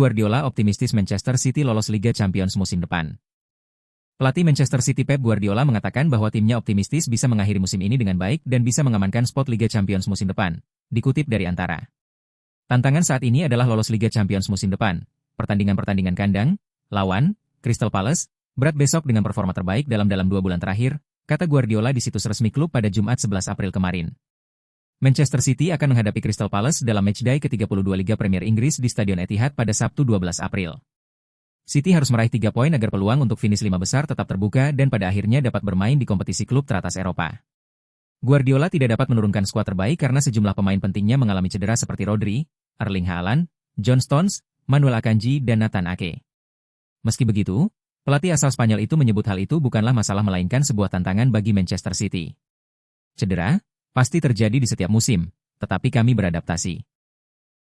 Guardiola optimistis Manchester City lolos Liga Champions musim depan. Pelatih Manchester City Pep Guardiola mengatakan bahwa timnya optimistis bisa mengakhiri musim ini dengan baik dan bisa mengamankan spot Liga Champions musim depan, dikutip dari Antara. Tantangan saat ini adalah lolos Liga Champions musim depan. Pertandingan-pertandingan kandang, lawan, Crystal Palace, berat besok dengan performa terbaik dalam 2 bulan terakhir, kata Guardiola di situs resmi klub pada Jumat 11 April kemarin. Manchester City akan menghadapi Crystal Palace dalam matchday ke-32 Liga Premier Inggris di Stadion Etihad pada Sabtu 12 April. City harus meraih 3 poin agar peluang untuk finish 5 besar tetap terbuka dan pada akhirnya dapat bermain di kompetisi klub teratas Eropa. Guardiola tidak dapat menurunkan skuad terbaik karena sejumlah pemain pentingnya mengalami cedera seperti Rodri, Erling Haaland, John Stones, Manuel Akanji, dan Nathan Ake. Meski begitu, pelatih asal Spanyol itu menyebut hal itu bukanlah masalah melainkan sebuah tantangan bagi Manchester City. Cedera pasti terjadi di setiap musim, tetapi kami beradaptasi.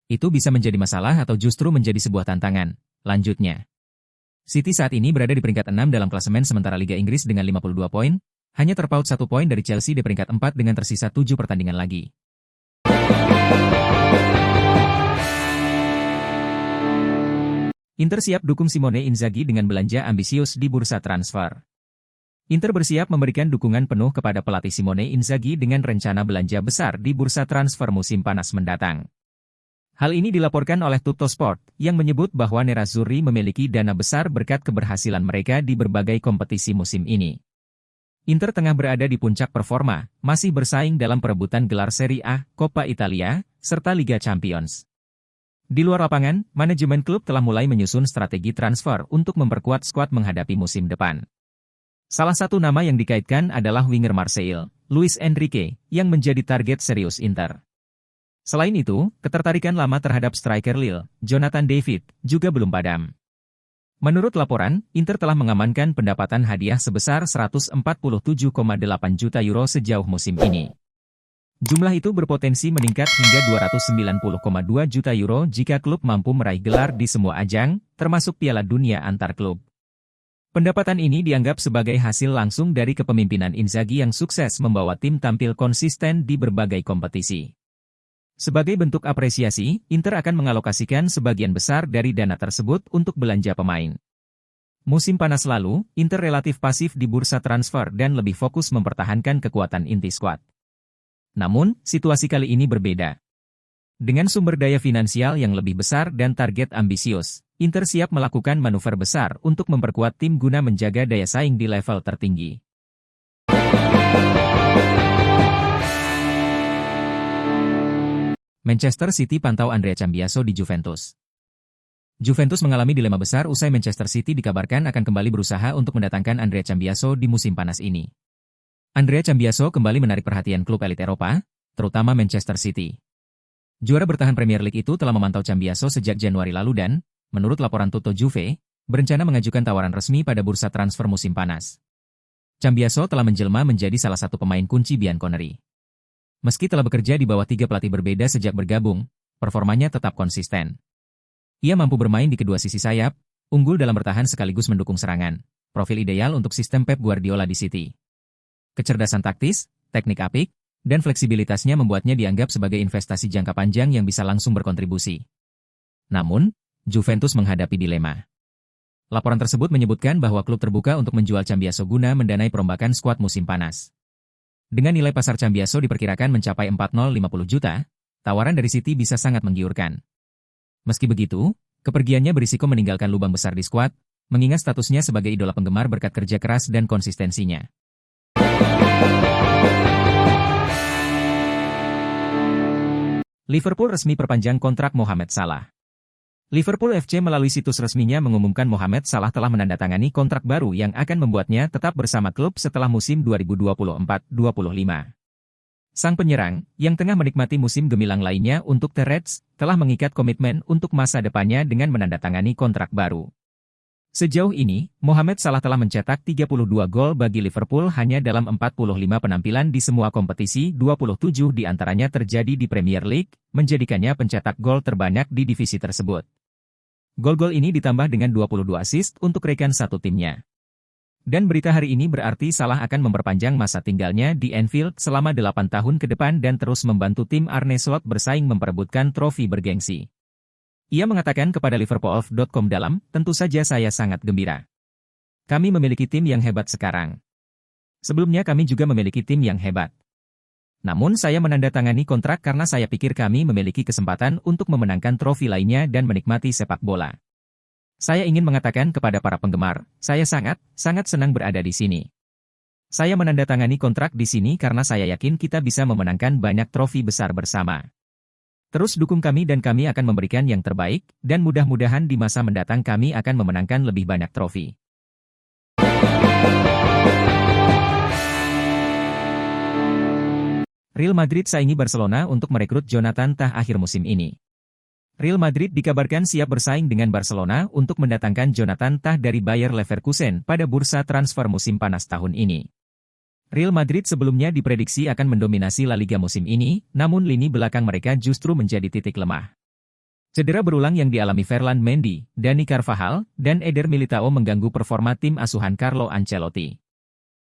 Itu bisa menjadi masalah atau justru menjadi sebuah tantangan, lanjutnya. City saat ini berada di peringkat 6 dalam klasemen sementara Liga Inggris dengan 52 poin, hanya terpaut 1 poin dari Chelsea di peringkat 4 dengan tersisa 7 pertandingan lagi. Inter siap dukung Simone Inzaghi dengan belanja ambisius di bursa transfer. Inter bersiap memberikan dukungan penuh kepada pelatih Simone Inzaghi dengan rencana belanja besar di bursa transfer musim panas mendatang. Hal ini dilaporkan oleh Tuttosport, yang menyebut bahwa Nerazzurri memiliki dana besar berkat keberhasilan mereka di berbagai kompetisi musim ini. Inter tengah berada di puncak performa, masih bersaing dalam perebutan gelar Serie A, Coppa Italia, serta Liga Champions. Di luar lapangan, manajemen klub telah mulai menyusun strategi transfer untuk memperkuat skuad menghadapi musim depan. Salah satu nama yang dikaitkan adalah winger Marseille, Luis Enrique, yang menjadi target serius Inter. Selain itu, ketertarikan lama terhadap striker Lille, Jonathan David, juga belum padam. Menurut laporan, Inter telah mengamankan pendapatan hadiah sebesar 147,8 juta euro sejauh musim ini. Jumlah itu berpotensi meningkat hingga 290,2 juta euro jika klub mampu meraih gelar di semua ajang, termasuk Piala Dunia antar klub. Pendapatan ini dianggap sebagai hasil langsung dari kepemimpinan Inzaghi yang sukses membawa tim tampil konsisten di berbagai kompetisi. Sebagai bentuk apresiasi, Inter akan mengalokasikan sebagian besar dari dana tersebut untuk belanja pemain. Musim panas lalu, Inter relatif pasif di bursa transfer dan lebih fokus mempertahankan kekuatan inti skuad. Namun, situasi kali ini berbeda. Dengan sumber daya finansial yang lebih besar dan target ambisius, Inter siap melakukan manuver besar untuk memperkuat tim guna menjaga daya saing di level tertinggi. Manchester City pantau Andrea Cambiaso di Juventus. Juventus mengalami dilema besar usai Manchester City dikabarkan akan kembali berusaha untuk mendatangkan Andrea Cambiaso di musim panas ini. Andrea Cambiaso kembali menarik perhatian klub elit Eropa, terutama Manchester City. Juara bertahan Premier League itu telah memantau Cambiaso sejak Januari lalu dan, menurut laporan Tutto Juve, berencana mengajukan tawaran resmi pada bursa transfer musim panas. Cambiaso telah menjelma menjadi salah satu pemain kunci Bianconeri. Meski telah bekerja di bawah 3 pelatih berbeda sejak bergabung, performanya tetap konsisten. Ia mampu bermain di kedua sisi sayap, unggul dalam bertahan sekaligus mendukung serangan, profil ideal untuk sistem Pep Guardiola di City. Kecerdasan taktis, teknik apik, dan fleksibilitasnya membuatnya dianggap sebagai investasi jangka panjang yang bisa langsung berkontribusi. Namun, Juventus menghadapi dilema. Laporan tersebut menyebutkan bahwa klub terbuka untuk menjual Cambiaso guna mendanai perombakan skuad musim panas. Dengan nilai pasar Cambiaso diperkirakan mencapai 40-50 juta, tawaran dari City bisa sangat menggiurkan. Meski begitu, kepergiannya berisiko meninggalkan lubang besar di skuad, mengingat statusnya sebagai idola penggemar berkat kerja keras dan konsistensinya. Liverpool resmi perpanjang kontrak Mohamed Salah. Liverpool FC melalui situs resminya mengumumkan Mohamed Salah telah menandatangani kontrak baru yang akan membuatnya tetap bersama klub setelah musim 2024-25. Sang penyerang, yang tengah menikmati musim gemilang lainnya untuk The Reds, telah mengikat komitmen untuk masa depannya dengan menandatangani kontrak baru. Sejauh ini, Mohamed Salah telah mencetak 32 gol bagi Liverpool hanya dalam 45 penampilan di semua kompetisi, 27 diantaranya terjadi di Premier League, menjadikannya pencetak gol terbanyak di divisi tersebut. Gol-gol ini ditambah dengan 22 assist untuk rekan satu timnya. Dan berita hari ini berarti Salah akan memperpanjang masa tinggalnya di Anfield selama 8 tahun ke depan dan terus membantu tim Arne Slot bersaing memperebutkan trofi bergengsi. Ia mengatakan kepada Liverpool.com tentu saja saya sangat gembira. Kami memiliki tim yang hebat sekarang. Sebelumnya kami juga memiliki tim yang hebat. Namun saya menandatangani kontrak karena saya pikir kami memiliki kesempatan untuk memenangkan trofi lainnya dan menikmati sepak bola. Saya ingin mengatakan kepada para penggemar, saya sangat senang berada di sini. Saya menandatangani kontrak di sini karena saya yakin kita bisa memenangkan banyak trofi besar bersama. Terus dukung kami dan kami akan memberikan yang terbaik, dan mudah-mudahan di masa mendatang kami akan memenangkan lebih banyak trofi. Real Madrid saingi Barcelona untuk merekrut Jonathan Tah akhir musim ini. Real Madrid dikabarkan siap bersaing dengan Barcelona untuk mendatangkan Jonathan Tah dari Bayer Leverkusen pada bursa transfer musim panas tahun ini. Real Madrid sebelumnya diprediksi akan mendominasi La Liga musim ini, namun lini belakang mereka justru menjadi titik lemah. Cedera berulang yang dialami Ferland Mendy, Dani Carvajal, dan Eder Militao mengganggu performa tim asuhan Carlo Ancelotti.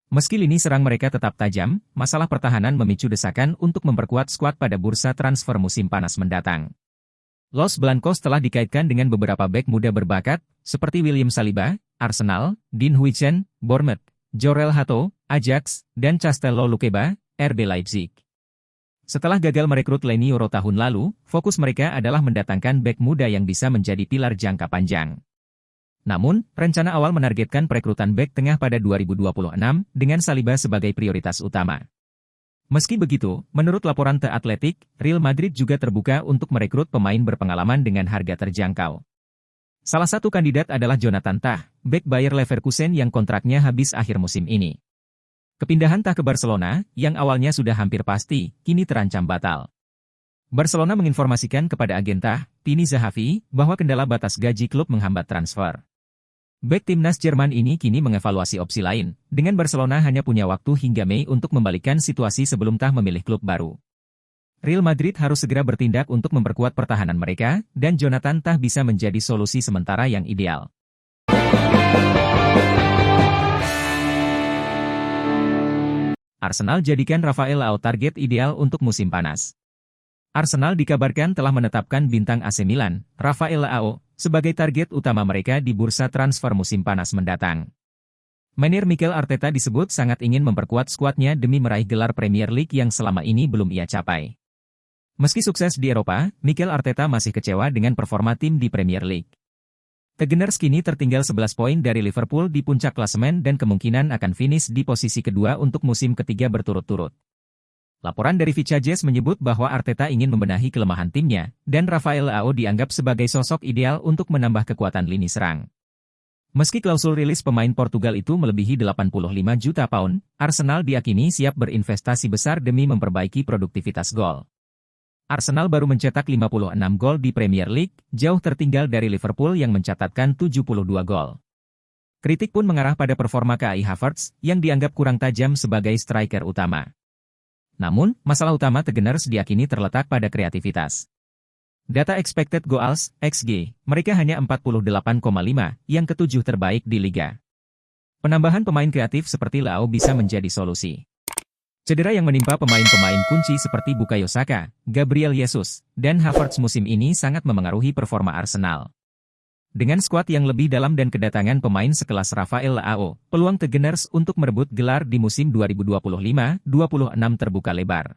Meski lini serang mereka tetap tajam, masalah pertahanan memicu desakan untuk memperkuat skuad pada bursa transfer musim panas mendatang. Los Blancos telah dikaitkan dengan beberapa bek muda berbakat, seperti William Saliba, Arsenal, Dean Huijsen, Bournemouth, Jorel Hato, Ajax, dan Castello Luqueba, RB Leipzig. Setelah gagal merekrut Leny Yoro tahun lalu, fokus mereka adalah mendatangkan bek muda yang bisa menjadi pilar jangka panjang. Namun, rencana awal menargetkan perekrutan bek tengah pada 2026 dengan Saliba sebagai prioritas utama. Meski begitu, menurut laporan The Athletic, Real Madrid juga terbuka untuk merekrut pemain berpengalaman dengan harga terjangkau. Salah satu kandidat adalah Jonathan Tah, bek Bayer Leverkusen yang kontraknya habis akhir musim ini. Kepindahan Tah ke Barcelona, yang awalnya sudah hampir pasti, kini terancam batal. Barcelona menginformasikan kepada agen Tah, Pini Zahavi, bahwa kendala batas gaji klub menghambat transfer. Bek timnas Jerman ini kini mengevaluasi opsi lain, dengan Barcelona hanya punya waktu hingga Mei untuk membalikkan situasi sebelum Tah memilih klub baru. Real Madrid harus segera bertindak untuk memperkuat pertahanan mereka, dan Jonathan Tah bisa menjadi solusi sementara yang ideal. Arsenal jadikan Rafael Leao target ideal untuk musim panas. Arsenal dikabarkan telah menetapkan bintang AC Milan, Rafael Leao, sebagai target utama mereka di bursa transfer musim panas mendatang. Manajer Mikel Arteta disebut sangat ingin memperkuat skuadnya demi meraih gelar Premier League yang selama ini belum ia capai. Meski sukses di Eropa, Mikel Arteta masih kecewa dengan performa tim di Premier League. The Gunners kini tertinggal 11 poin dari Liverpool di puncak klasemen dan kemungkinan akan finish di posisi kedua untuk musim ketiga berturut-turut. Laporan dari Vicajes menyebut bahwa Arteta ingin membenahi kelemahan timnya, dan Rafael Leao dianggap sebagai sosok ideal untuk menambah kekuatan lini serang. Meski klausul rilis pemain Portugal itu melebihi 85 juta pound, Arsenal diyakini siap berinvestasi besar demi memperbaiki produktivitas gol. Arsenal baru mencetak 56 gol di Premier League, jauh tertinggal dari Liverpool yang mencatatkan 72 gol. Kritik pun mengarah pada performa Kai Havertz, yang dianggap kurang tajam sebagai striker utama. Namun, masalah utama The Gunners diyakini terletak pada kreativitas. Data expected goals, XG, mereka hanya 48,5, yang ketujuh terbaik di liga. Penambahan pemain kreatif seperti Leao bisa menjadi solusi. Cedera yang menimpa pemain-pemain kunci seperti Bukayo Saka, Gabriel Jesus, dan Havertz musim ini sangat memengaruhi performa Arsenal. Dengan skuad yang lebih dalam dan kedatangan pemain sekelas Rafael Leao, peluang The Gunners untuk merebut gelar di musim 2025-26 terbuka lebar.